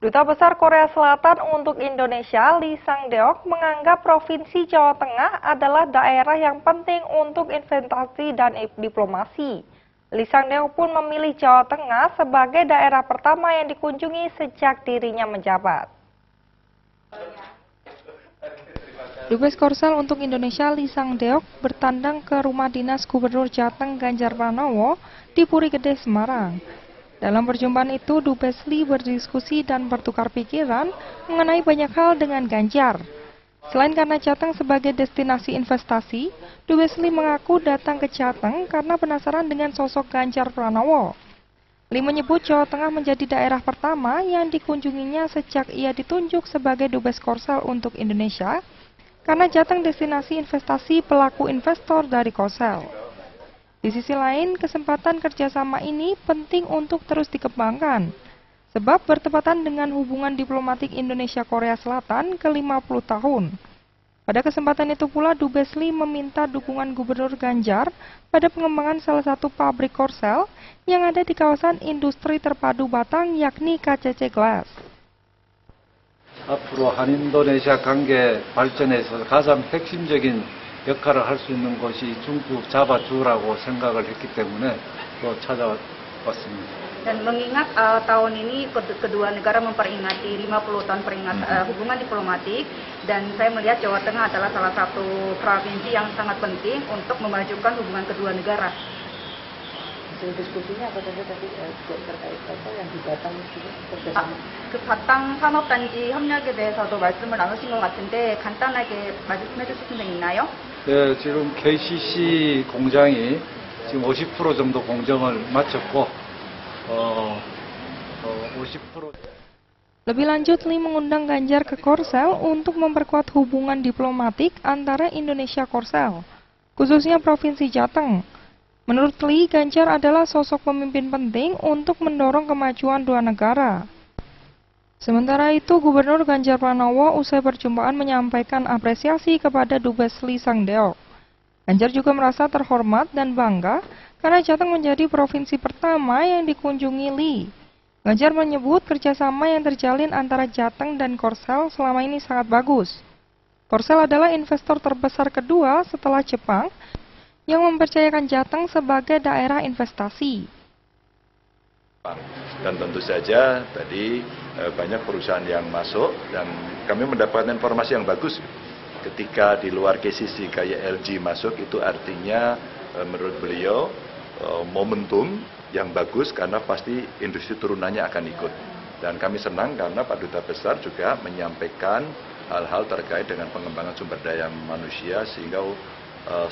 Duta Besar Korea Selatan untuk Indonesia, Lee Sang-deok, menganggap Provinsi Jawa Tengah adalah daerah yang penting untuk investasi dan diplomasi. Lee Sang-deok pun memilih Jawa Tengah sebagai daerah pertama yang dikunjungi sejak dirinya menjabat. Dubes Korsel untuk Indonesia, Lee Sang-deok, bertandang ke rumah dinas Gubernur Jateng Ganjar Pranowo di Puri Gede, Semarang. Dalam perjumpaan itu, Dubes Lee berdiskusi dan bertukar pikiran mengenai banyak hal dengan Ganjar. Selain karena Jateng sebagai destinasi investasi, Dubes Lee mengaku datang ke Jateng karena penasaran dengan sosok Ganjar Pranowo. Lee menyebut Jawa Tengah menjadi daerah pertama yang dikunjunginya sejak ia ditunjuk sebagai Dubes Korsel untuk Indonesia, karena Jateng destinasi investasi pelaku investor dari Korsel. Di sisi lain, kesempatan kerjasama ini penting untuk terus dikembangkan, sebab bertepatan dengan hubungan diplomatik Indonesia-Korea Selatan ke-50 tahun. Pada kesempatan itu pula, Dubes Lee meminta dukungan Gubernur Ganjar pada pengembangan salah satu pabrik Korsel yang ada di kawasan industri terpadu Batang, yakni KCC Glass. 앞으로 한인도네시아 관계 발전에서 가장 핵심적인 역할을 할 수 있는 곳이 중국 잡아주라고 생각을 했기 때문에 또 찾아왔습니다. Dan mengingat tahun ini kedua negara memperingati 50 tahun hubungan diplomatik, dan saya melihat Jawa Tengah adalah salah satu provinsi yang sangat penting untuk memajukan hubungan kedua negara. diskusinya apa saja tadi terkait apa yang di Batang itu kerjasama? 그 바탕 산업단지 협력에 대해서도 말씀을 나누신 것 같은데 간단하게 말씀해 주실 수 있나요? 네, 지금 KCC 공장이 지금 50% 정도 공정을 마쳤고 50%. Lebih lanjut, Lee mengundang Ganjar ke Korsel untuk memperkuat hubungan diplomatik antara Indonesia-Korsel, khususnya Provinsi Jateng. Menurut Lee, Ganjar adalah sosok pemimpin penting untuk mendorong kemajuan dua negara. Sementara itu, Gubernur Ganjar Pranowo usai perjumpaan menyampaikan apresiasi kepada Dubes Lee Sang-deok. Ganjar juga merasa terhormat dan bangga karena Jateng menjadi provinsi pertama yang dikunjungi Lee. Ganjar menyebut kerjasama yang terjalin antara Jateng dan Korsel selama ini sangat bagus. Korsel adalah investor terbesar kedua setelah Jepang yang mempercayakan Jateng sebagai daerah investasi. Dan tentu saja tadi banyak perusahaan yang masuk dan kami mendapatkan informasi yang bagus. Ketika di luar KCC kayak LG masuk, itu artinya menurut beliau momentum yang bagus karena pasti industri turunannya akan ikut. Dan kami senang karena Pak Duta Besar juga menyampaikan hal-hal terkait dengan pengembangan sumber daya manusia sehingga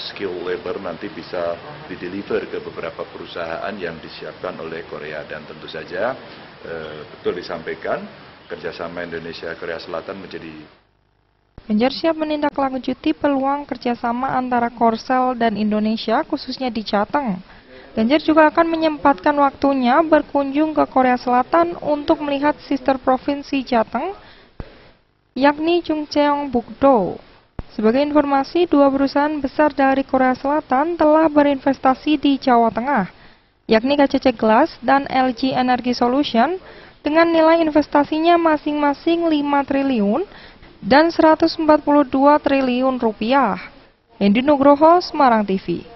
skill labor nanti bisa dideliver ke beberapa perusahaan yang disiapkan oleh Korea. Dan tentu saja betul disampaikan kerjasama Indonesia-Korea Selatan menjadi. Ganjar siap menindaklanjuti peluang kerjasama antara Korsel dan Indonesia khususnya di Jateng. Ganjar juga akan menyempatkan waktunya berkunjung ke Korea Selatan untuk melihat sister provinsi Jateng, yakni Chungcheongbuk-do. Sebagai informasi, dua perusahaan besar dari Korea Selatan telah berinvestasi di Jawa Tengah, yakni KCC Glass dan LG Energy Solution, dengan nilai investasinya masing-masing 5 triliun dan 142 triliun rupiah. Hendy Nugroho, Semarang TV.